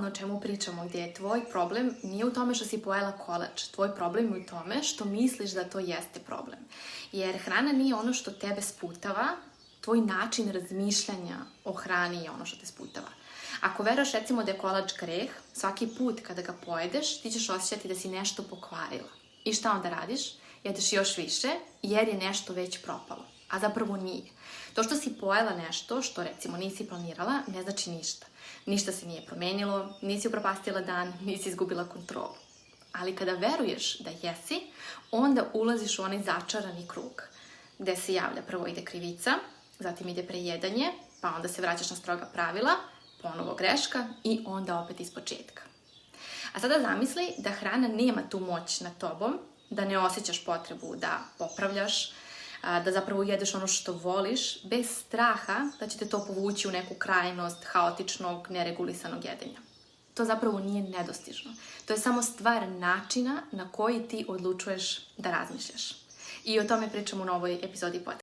realno o čemu pričamo, gdje je tvoj problem nije u tome što si pojela kolač, tvoj problem je u tome što misliš da to jeste problem. Jer hrana nije ono što tebe sputava, tvoj način razmišljanja o hrani je ono što te sputava. Ako veruješ recimo da je kolač greh, svaki put kada ga pojedeš ti ćeš osjećati da si nešto pokvarila. I šta onda radiš? Jedeš još više jer je nešto već propalo, a zapravo nije. To što si pojela nešto što recimo nisi planirala ne znači ništa. Ništa se nije promenilo, nisi upropastila dan, nisi izgubila kontrolu. Ali kada veruješ da jesi, onda ulaziš u onaj začarani krug gde se javlja, prvo ide krivica, zatim ide prejedanje, pa onda se vraćaš na stroga pravila, ponovo greška i onda opet ispočetka. A sada zamisli da hrana nema tu moć nad tobom, da ne osjećaš potrebu da popravljaš, da zapravo jedeš ono što voliš, bez straha da će te to povući u neku krajnost haotičnog, neregulisanog jedenja. To zapravo nije nedostižno. To je samo stvar načina na koji ti odlučuješ da razmišljaš. I o tome pričam u novoj epizodi podcasta.